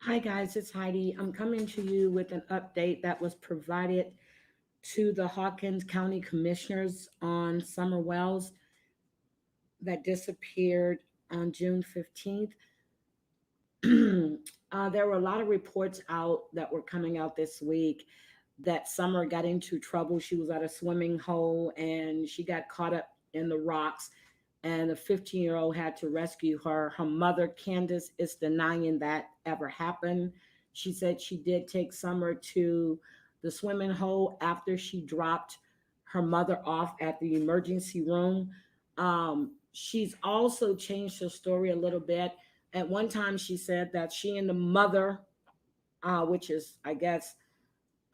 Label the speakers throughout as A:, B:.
A: Hi guys, it's Heidi. I'm coming to you with an update that was provided to the Hawkins County Commissioners on summerwells that disappeared on June 15th. There were a lot of reports out that were coming out this week that Summer got into trouble. She was at a swimming hole and she got caught up in the rocks, and a 15-year-old had to rescue her. Her mother, Candace, is denying that ever happened. She said she did take Summer to the swimming hole after she dropped her mother off at the emergency room. She's also changed her story a little bit. At one time, she said that she and the mother, which is, I guess,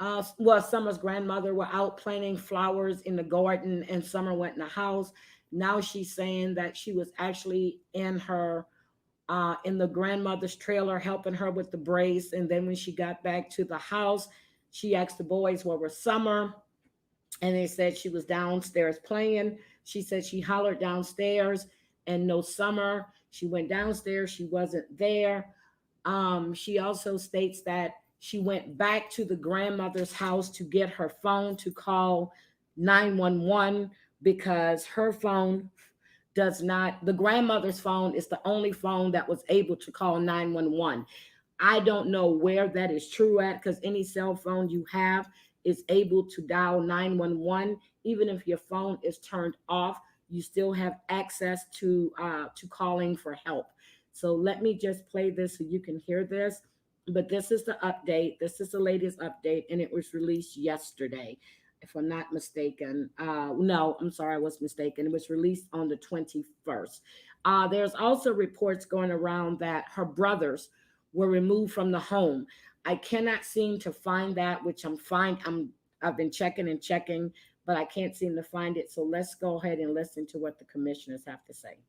A: Summer's grandmother, were out planting flowers in the garden, and Summer went in the house. Now she's saying that she was actually in the grandmother's trailer helping her with the brace, and then when she got back to the house, she asked the boys where was Summer, and they said she was downstairs playing. She said she hollered downstairs and no Summer. She went downstairs, she wasn't there. She also states that she went back to the grandmother's house to get her phone to call 911 because her phone does not, the grandmother's phone is the only phone that was able to call 911. I don't know where that is true at because any cell phone you have is able to dial 911. Even if your phone is turned off, you still have access to calling for help. So let me just play this so you can hear this. But this is the update. This is the latest update, and it was released yesterday, if I'm not mistaken. No, I'm sorry, I was mistaken. It was released on the 21st. There's also reports going around that her brothers were removed from the home. I cannot seem to find that, which I'm fine. I've been checking and checking, but I can't seem to find it. So let's go ahead and listen to what the commissioners have to say.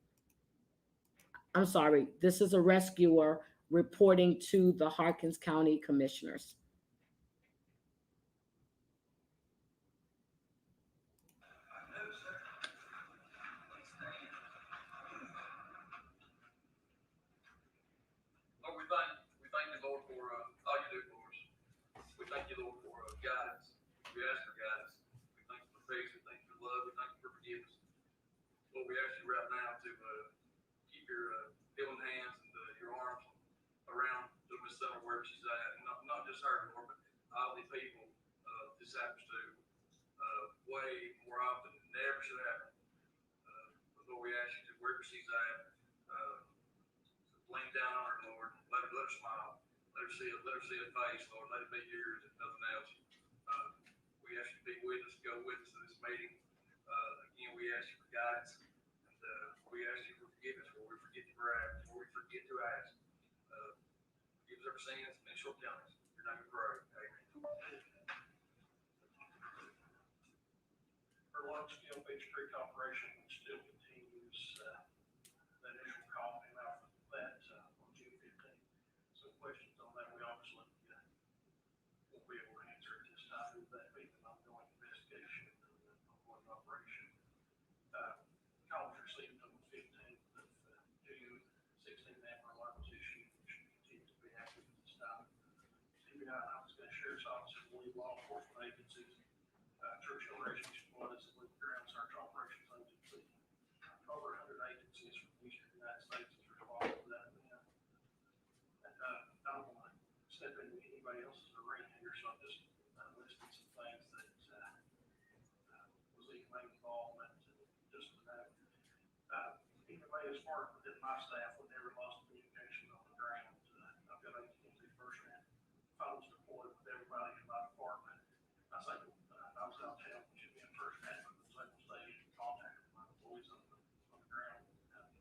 A: I'm sorry. This is a rescuer reporting to the Hawkins County Commissioners.
B: Lord, we thank you, Lord, for all you do for us. We thank you, Lord, for guidance. We ask for guidance. We thank you for peace. We thank you for love. We thank you for forgiveness. Lord, we ask you right now to keep your healing hands and your arms around Miss Summer wherever she's at, and not just her, Lord, but all the people this happens to way more often than ever should happen. But Lord, we ask you to wherever she's at, uh, lean down on her, Lord. Let her smile. Let her see a face, Lord. Let it be yours if nothing else. Uh, we ask you to be with us, go with us to this meeting. Again, we ask you for guidance, and we ask you for forgiveness where we forget to ask, where we forget to ask. Forgive us our sins and shortcomings. In your name we pray. Amen. Her large scale Beech Creek operation still continues. The initial call came out from that on June 15th. Some questions on that we obviously won't be able to answer at this time, with that being an ongoing investigation and an ongoing operation. Call was received on the 15th of June. 16 Amber Alert was issued, which continues to be active at this time. CBI and Hawkins Sheriff's Office and lead law enforcement agencies, Churchill Rescue Squad is the lead ground search operations agency. Over 100 agencies from the eastern United States is involved with that event. And I don't want to step into anybody else's arena here, so I just listed some things that was EMA involvement. Just EMA, as far as within my staff, we never lost communication on the ground. I've got AT&T FirstNet phones deployed with everybody in my department. I say I was out of town, we should be in FirstNet, but was able to stay in contact with my employees on the ground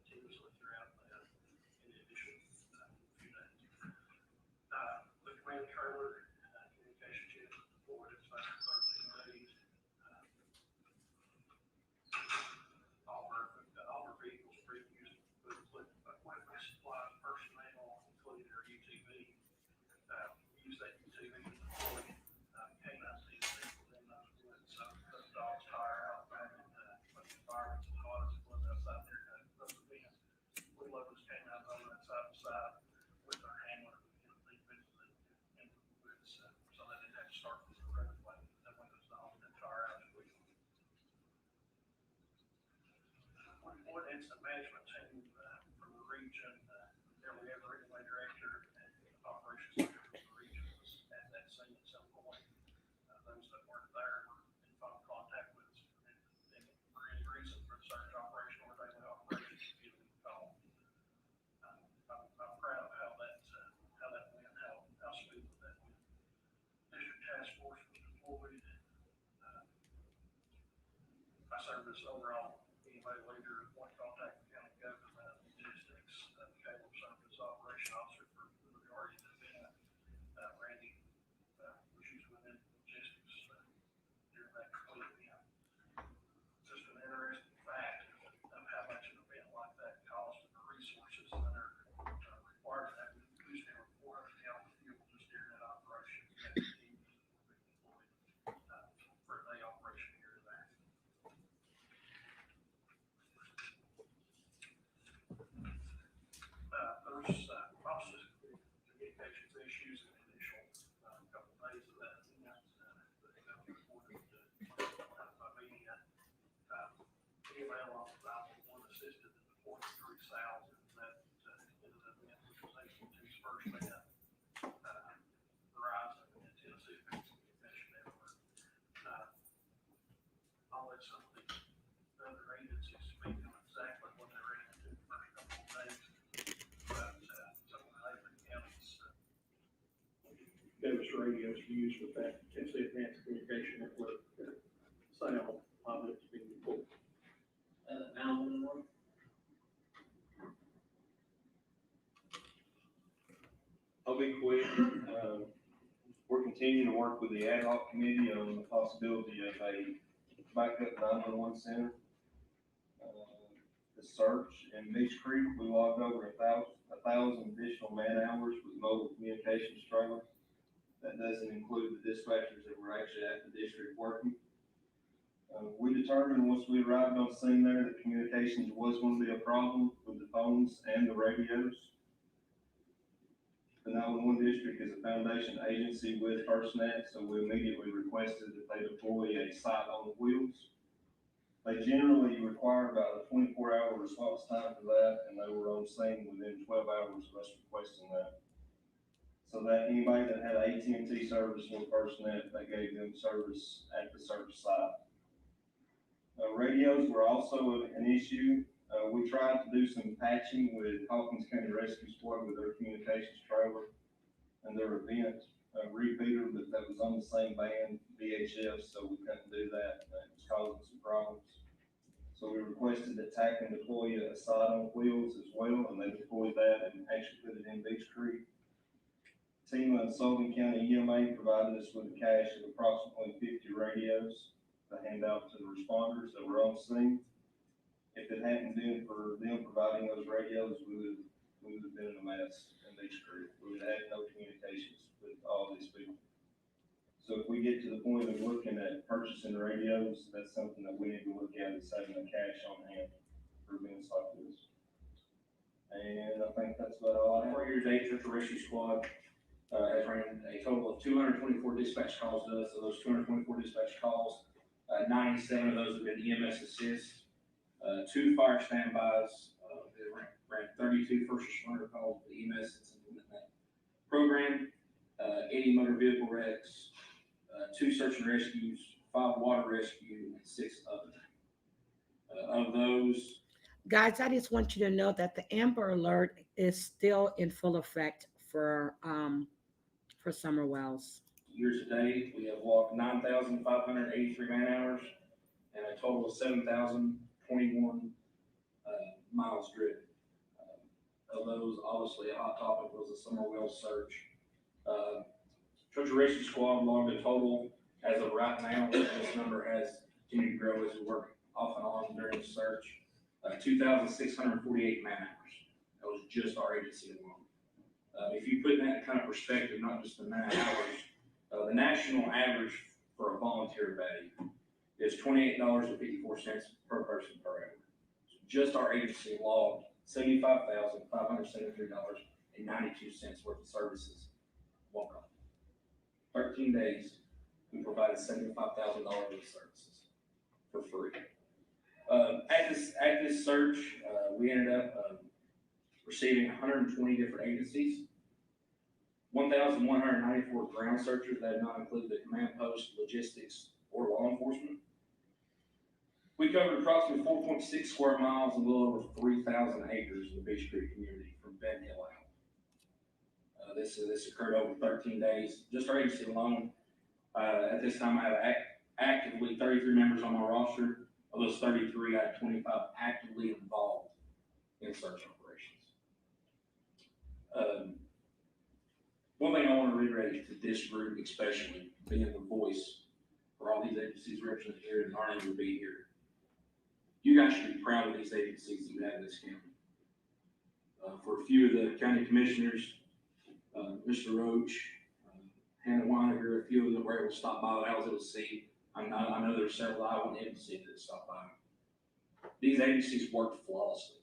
B: continuously throughout in the initial few days. The command trailer communication channel was deployed in 13 days. All our vehicles are being used with equipment, supplies, personnel, including our UTV. We use that UTV to deploy canine teams within those woods. So the dogs tire out back and when the environment's as hot as it was outside there at those events, we load those canines on that side by side with our handler. They've been incident management team from the region. There we have a relay director and operations leader from the region was at that scene at some point. Those that weren't there were in phone contact with us, and for any reason for the search operation or daily operations, give them a call. I'm proud of how that went, how smoothly that went. District task force was deployed. I served as overall EMA leader, point contact with county government, logistics. Caleb served as operation officer for the majority of the event. Randy was usually within logistics during that complete event. Just an interesting fact of how much an event like that costs and the resources that are required. That we used over 400 gallons of fuel just during that operation. That team was deployed for a day operation here and there. There's also communications issues in the initial couple of days of that event that got reported by media. Email on the 911 assisted in the 43,000 that ended up being AT&T's first event. Verizon and Tennessee Mesh Network. I'll let some of the other agencies speak on exactly what they ran into the first couple of days. But some of the neighboring counties.
C: Those radios used with that Tennessee Advanced Communication Network sound objects being deployed.
D: 911.
E: I'll be quick. We're continuing to work with the ad hoc committee on the possibility of a backup 911 center. The search in Beech Creek, we logged over 1,000 additional man hours with mobile communications trailer. That doesn't include the dispatchers that were actually at the district working. We determined once we arrived on scene there that communications was going to be a problem with the phones and the radios. The 911 district is a foundation agency with FirstNet, so we immediately requested that they deploy a site on wheels. They generally require about a 24-hour response time for that, and they were on scene within 12 hours of us requesting that. So that anybody that had AT&T service with FirstNet, they gave them service at the search site. Radios were also an issue. We tried to do some patching with Hawkins County Rescue Squad with their communications trailer and their event repeater, but that was on the same band, VHF, so we couldn't do that. It was causing some problems. So we requested that TAC and deploy a site on wheels as well, and they deployed that and actually put it in Beech Creek. Team of Sullivan County EMA provided us with a cache of approximately 50 radios to hand out to the responders that were on scene. If it hadn't been for them providing those radios, we would have been in a mess in Beech Creek. We would have had no communications with all these people. So if we get to the point of looking at purchasing radios, that's something that we need to look at, is having a cash on hand for events like this. And I think that's about all I have.
D: For year-to-date, Church Rescue Squad has ran a total of 224 dispatch calls to us. So those 224 dispatch calls, 97 of those have been EMS assists, 2 fire standbys. They ran 32 first responder calls to EMS since implementing that program, 80 motor vehicle wrecks, 2 search and rescues, 5 water rescue, and 6 other. Of those,
A: Guys, I just want you to know that the Amber Alert is still in full effect for Summerwells.
D: years to date, we have walked 9,583 man hours and a total of 7,021 miles driven. Of those, obviously, a hot topic was the Summerwells search. Church Rescue Squad logged a total, as of right now, this number has continued to grow as we work off and on during the search, 2,648 man hours. That was just our agency alone. If you put that in kind of perspective, not just the man hours, the national average for a volunteer badge is $28.54 per person per hour. So just our agency logged $75,573.92 worth of services. One call. 13 days, we provided $75,000 of services for free. At this search, we ended up receiving 120 different agencies, 1,194 ground searchers that did not include the command post, logistics, or law enforcement. We covered approximately 4.6 square miles and a little over 3,000 acres in the Beech Creek community from Ben Hill out. This occurred over 13 days. Just our agency alone, at this time I have actively 33 members on my roster. Of those 33, I have 25 actively involved in search operations. One thing I want to reiterate to this group, especially being the voice for all these agencies represented here and aren't able to be here. You guys should be proud of these agencies that you have in this county. For a few of the county commissioners, Mr. Roach, Hannah Weiniger, a few of them were able to stop by that I was able to see. I know there's several I wasn't able to see that stopped by. These agencies worked flawlessly.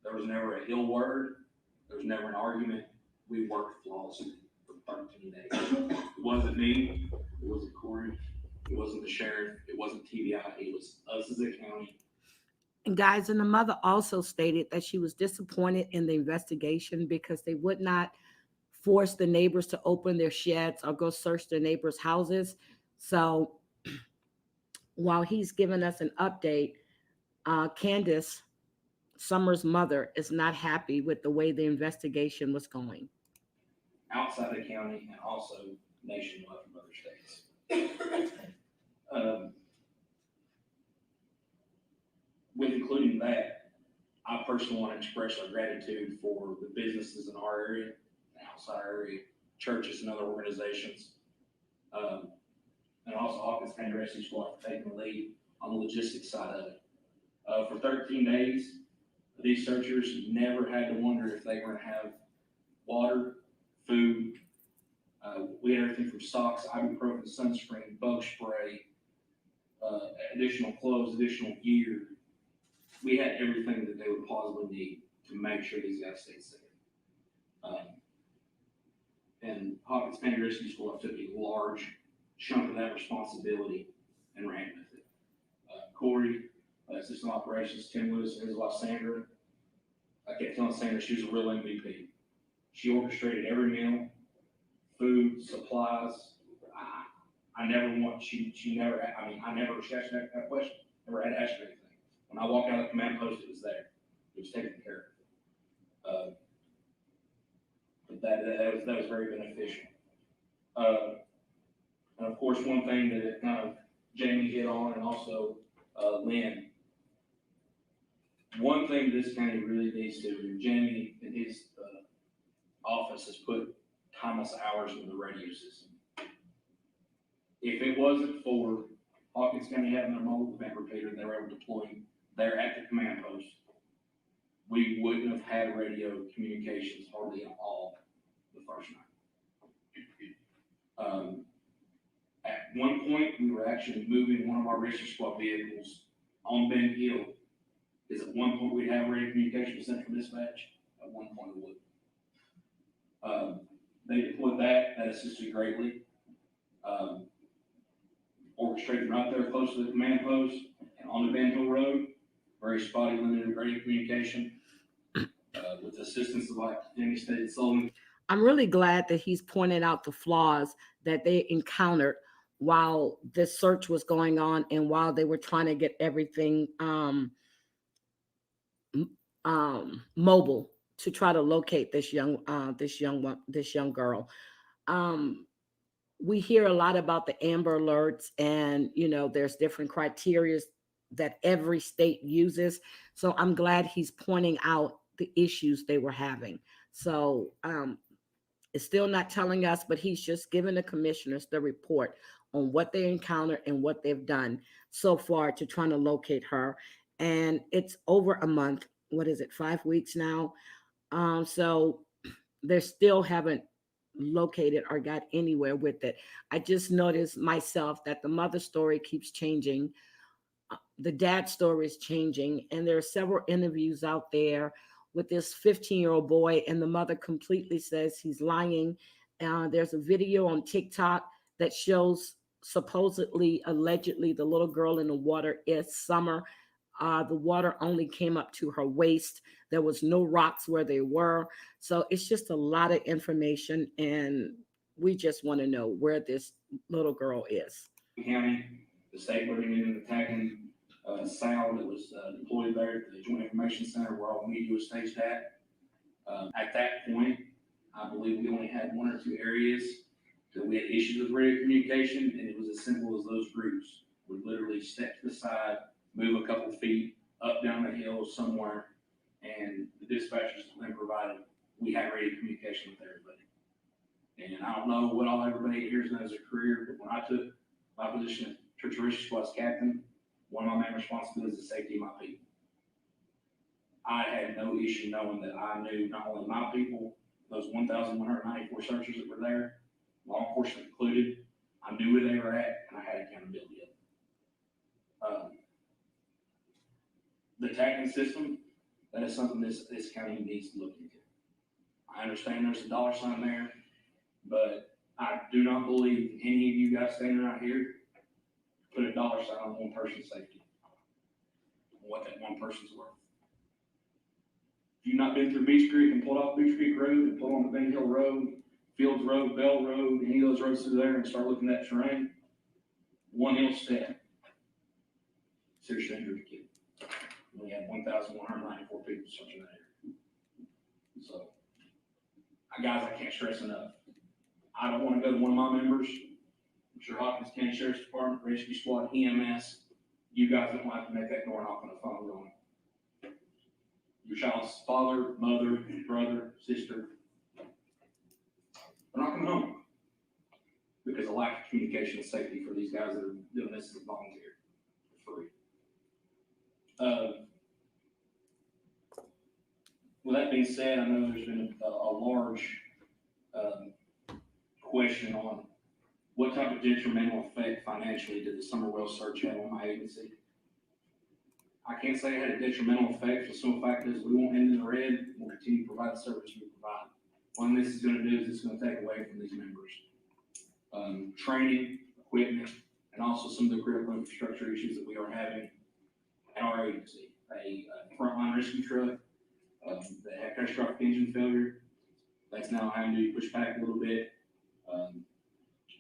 D: There was never a ill word. There was never an argument. We worked flawlessly for 13 days. It wasn't me. It wasn't Corey. It wasn't the sheriff. It wasn't TBI. It was us as a county.
A: And guys, and the mother also stated that she was disappointed in the investigation because they would not force the neighbors to open their sheds or go search their neighbors' houses. So while he's giving us an update, Candace, Summer's mother, is not happy with the way the investigation was going.
D: Outside the county and also nationwide from other states. With including that, I personally want to express our gratitude for the businesses in our area, and outside our area, churches and other organizations, and also Hawkins County Rescue Squad for taking the lead on the logistics side of it. For 13 days, these searchers never had to wonder if they were going to have water, food. We had everything from socks, ibuprofen, sunscreen, bug spray, additional clothes, additional gear. We had everything that they would possibly need to make sure these guys stayed safe. And Hawkins County Rescue Squad took a large chunk of that responsibility and ran with it. Corey, Assistant Operations, Tim Lewis, and his wife Sandra. I kept telling Sandra she was a real MVP. She orchestrated every meal, food, supplies. I never want, she never, I never asked that question, never had to ask her anything. When I walked out of the command post, it was there. It was taken care of. But that was very beneficial. And of course, one thing that kind of Jamie hit on, and also Lynn, one thing this county really needs to do, Jamie in his office has put timeless hours into the radio system. If it wasn't for Hawkins County having their mobile event repeater and they were able to deploy there at the command post, we wouldn't have had radio communications hardly at all the first night. At one point, we were actually moving one of our rescue squad vehicles on Ben Hill, because at one point we'd have radio communication with Central Dispatch. At one point it would. They deployed that assisted greatly. Orchestrated right there close to the command post and on the Ben Hill Road, very spotty limited radio communication, with the assistance of, like Jamie stated, Sullivan.
A: I'm really glad that he's pointed out the flaws that they encountered while this search was going on and while they were trying to get everything mobile to try to locate this young girl. We hear a lot about the Amber Alerts, and there's different criteria that every state uses. So I'm glad he's pointing out the issues they were having. So it's still not telling us, but he's just giving the commissioners the report on what they encountered and what they've done so far to trying to locate her. And it's over a month. What is it, 5 weeks now? So they still haven't located or got anywhere with it. I just noticed myself that the mother story keeps changing. The dad story is changing. And there are several interviews out there with this 15-year-old boy, and the mother completely says he's lying. There's a video on TikTok that shows supposedly, allegedly, the little girl in the water is Summer. The water only came up to her waist. There was no rocks where they were. So it's just a lot of information, and we just want to know where this little girl is.
D: County, the state bringing in and attacking, Sal that was deployed there at the Joint Information Center where all the media was staged at. At that point, I believe we only had one or two areas that we had issues with radio communication, and it was as simple as those groups would literally step to the side, move a couple feet, up, down the hill somewhere, and the dispatchers then provided, we had radio communication with everybody. And I don't know what all everybody here's done as a career, but when I took my position as Church of Rescue Squad's captain, one of my main responsibilities is the safety of my people. I had no issue knowing that I knew not only my people, those 1,194 searchers that were there, law enforcement included, I knew where they were at, and I had accountability of them. The tagging system, that is something this county needs to look into. I understand there's a dollar sign there, but I do not believe any of you guys standing out here put a dollar sign on one person's safety, and what that one person's worth. If you've not been through Beech Creek and pulled off Beech Creek Road and pulled on the Ben Hill Road, Fields Road, Bell Road, any of those roads through there and start looking at terrain, one ill step, seriously injured a kid. We had 1,194 people searching that area. So, guys, I can't stress enough. I don't want to go to one of my members, I'm sure Hawkins County Sheriff's Department, Rescue Squad, EMS. You guys don't have to make that door knock on the phone going. Your child's father, mother, brother, sister, they're not coming home because of lack of communication and safety for these guys that are doing this as a volunteer for free. With that being said, I know there's been a large question on what type of detrimental effect financially did the summerwells search have on my agency. I can't say it had a detrimental effect. The simple fact is we won't end in the red. We'll continue to provide the service we provide. What this is going to do is it's going to take away from these members training, equipment, and also some of the critical infrastructure issues that we are having in our agency. A frontline rescue truck that had catastrophic engine failure, that's now having to be pushed back a little bit.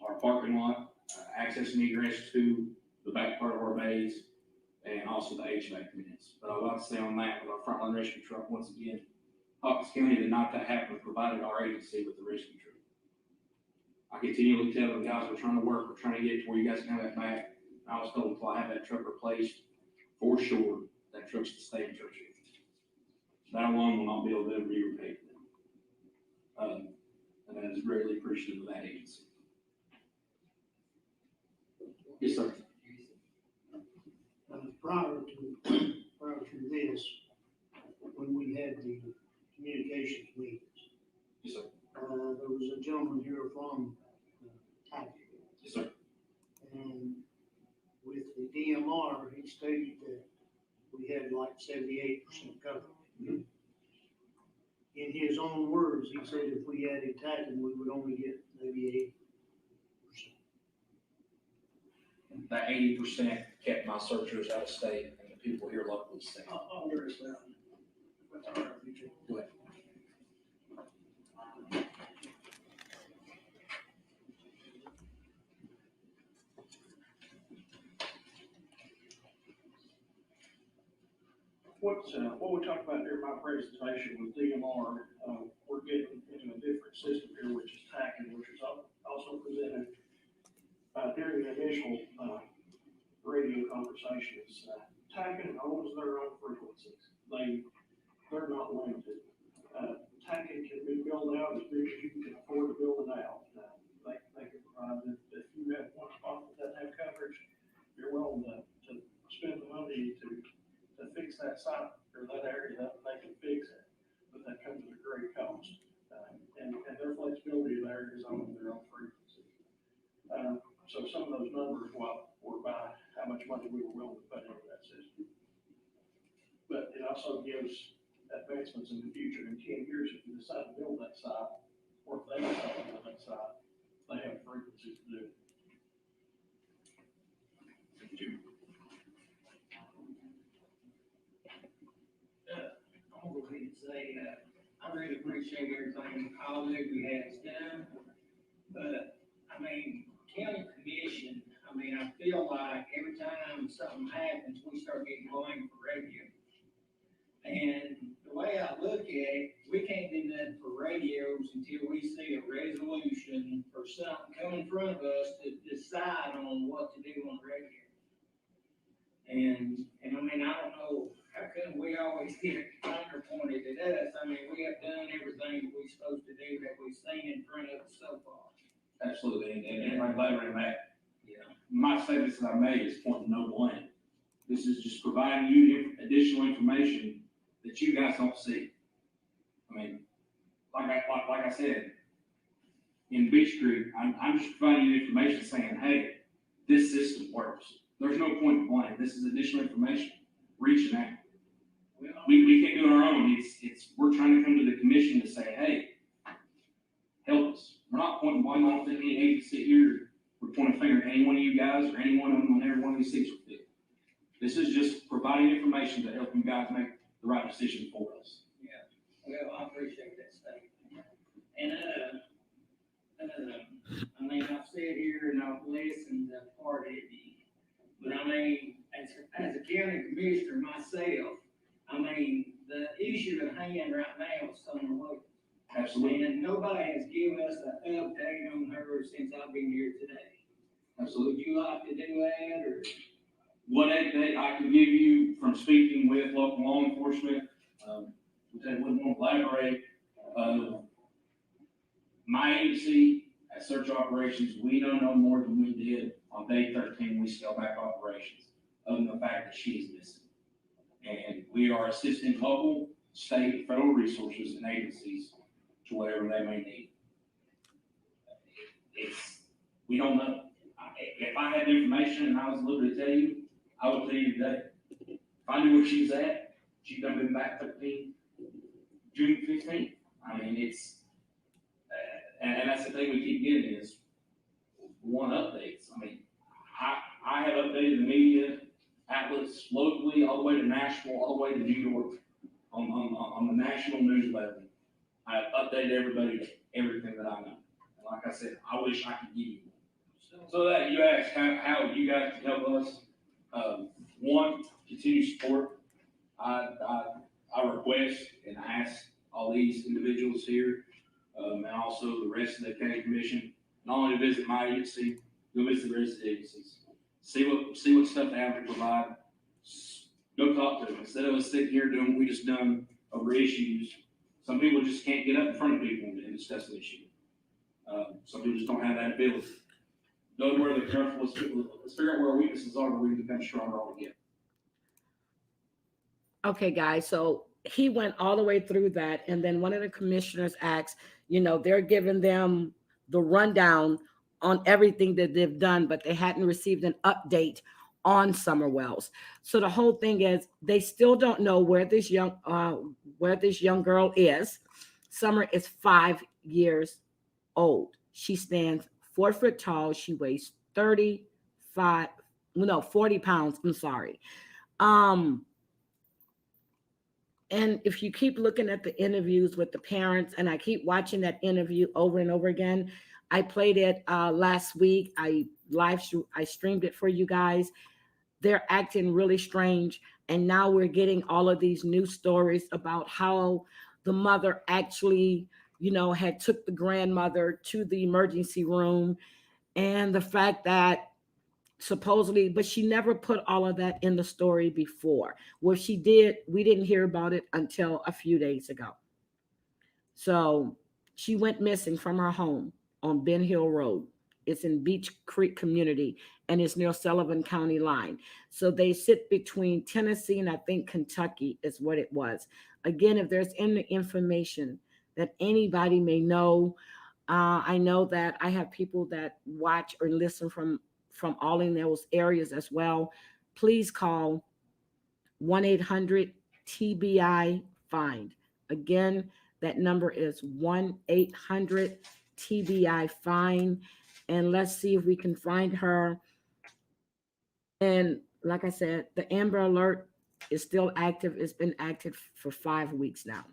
D: Our parking lot, access and egress to the back part of our bays, and also the HVAC units. But I would like to say on that, with our frontline rescue truck, once again, Hawkins County did not that happen, provided our agency with the rescue truck. I continually tell the guys we're trying to work, we're trying to get to where you guys can have that back. I was told until I have that truck replaced, for sure, that truck's to stay in church. That alone will not be able to be repaid for them. And that is greatly appreciative of that agency. Yes, sir.
F: Prior to this, when we had the communications meetings,
D: Yes, sir.
F: there was a gentleman here from Tiger.
D: Yes, sir.
F: And with the DMR, he stated that we had like 78% coverage.
D: Mm-hmm.
F: In his own words, he said if we added Titan, we would only get maybe 80%.
D: That 80% kept my searchers out of state and the people here locally safe.
F: I'll address that. That's all right, you can.
D: Go ahead.
C: What we talked about during my presentation with DMR, we're getting into a different system here, which is TACN, which was also presented during the initial radio conversations. TACN owns their own frequencies. They're not limited. TACN can be built out as big as you can afford to build it out. They can provide that if you have one spot that doesn't have coverage, you're willing to spend the money to fix that site or that area, that they can fix it, but that comes at a great cost. And their flexibility there is on their own frequency. So some of those numbers were by how much money we were willing to put into that system. But it also gives advancements in the future. In 10 years, if you decide to build that site, or if they decide to build that site, they have frequencies to do it.
G: say, I really appreciate everything all that we has done. But, I mean, county commission, I mean, I feel like every time something happens, we start getting blamed for radio. And the way I look at it, we can't do nothing for radios until we see a resolution or something come in front of us to decide on what to do on the radio. And I mean, I don't know, how come we always get a finger pointed at us? I mean, we have done everything that we're supposed to do that we've seen in front of us so far.
D: Absolutely, and I'm glad we're in that.
G: Yeah.
D: My statements that I made is pointing no blame. This is just providing you additional information that you guys don't see. I mean, like I said, in Beech Creek, I'm just providing you information saying, hey, this system works. There's no point in blame. This is additional information, reaching out. We can't do it on our own. We're trying to come to the commission to say, hey, help us. We're not pointing blame. I don't think any agency here would point a finger at any one of you guys or any one of them on every one of these seats would fit. This is just providing information to help you guys make the right decision for us.
G: Yeah, well, I appreciate that statement. And, I mean, I've sat here and I've listened to part of it, but I mean, as a county commissioner myself, I mean, the issue at hand right now is summerwells.
D: Absolutely.
G: And nobody has given us an update on her since I've been here today.
D: Absolutely.
G: Would you like to do that, or?
D: What update I can give you from speaking with local law enforcement, they wouldn't want to elaborate. My agency at Search Operations, we don't know more than we did on day 13 we scaled back operations, other than the fact that she is missing. And we are assisting local, state, federal resources and agencies to whatever they may need. We don't know. If I had information and I was able to tell you, I would tell you today. If I knew where she's at, she's done been back 13, June 15th. I mean, and that's the thing we keep getting is one updates. I mean, I have updated the media outlets locally, all the way to Nashville, all the way to New York, on the national news level. I have updated everybody to everything that I know. And like I said, I wish I could give you more. So that you asked how you guys can help us. One, continue support. I request and ask all these individuals here, and also the rest of the county commission, not only to visit my agency, go visit the rest of the agencies. See what stuff they have to provide. Go talk to them. Instead of us sitting here doing what we just done over issues, some people just can't get up in front of people and discuss an issue. Some people just don't have that ability. Go to where they're comfortable. Let's figure out where our weaknesses are, where we can become stronger all together.
A: Okay, guys, so he went all the way through that, and then one of the commissioners asked, they're giving them the rundown on everything that they've done, but they hadn't received an update on summerwells. So the whole thing is they still don't know where this young girl is. Summer is 5 years old. She stands 4 foot tall. She weighs 40 pounds. I'm sorry. And if you keep looking at the interviews with the parents, and I keep watching that interview over and over again, I played it last week. I streamed it for you guys. They're acting really strange. And now we're getting all of these new stories about how the mother actually, had took the grandmother to the emergency room, and the fact that supposedly, but she never put all of that in the story before. Well, she did. We didn't hear about it until a few days ago. So she went missing from her home on Ben Hill Road. It's in Beech Creek community, and it's near Sullivan County line. So they sit between Tennessee and I think Kentucky is what it was. Again, if there's any information that anybody may know, I know that I have people that watch or listen from all in those areas as well. Please call 1-800-TBI-FIND. Again, that number is 1-800-TBI-FIND. And let's see if we can find her. And like I said, the Amber Alert is still active. It's been active for 5 weeks now.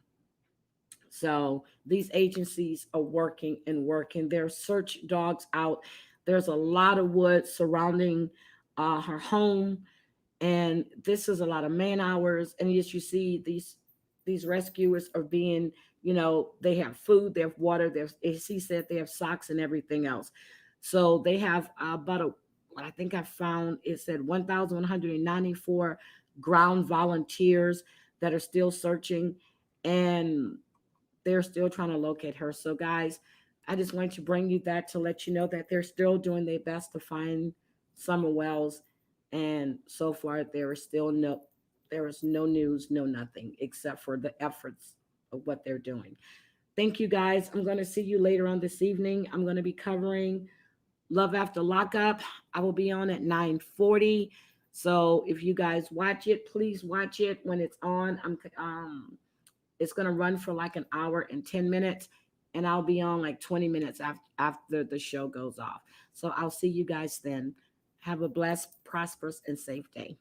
A: So these agencies are working and working. There's search dogs out. There's a lot of wood surrounding her home, and this is a lot of man hours. And as you see, these rescuers are being, they have food, they have water, there's, as he said, they have socks and everything else. So they have about what I think I found, it said 1,194 ground volunteers that are still searching, and they're still trying to locate her. So guys, I just wanted to bring you that to let you know that they're still doing their best to find Summer Wells. And so far there is no news, no nothing, except for the efforts of what they're doing. Thank you guys. I'm going to see you later on this evening. I'm going to be covering Love After Lockup. I will be on at 9:40. So if you guys watch it, please watch it when it's on. It's going to run for like an hour and 10 minutes, and I'll be on like 20 minutes after the show goes off. So I'll see you guys then. Have a blessed, prosperous, and safe day.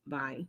A: Bye.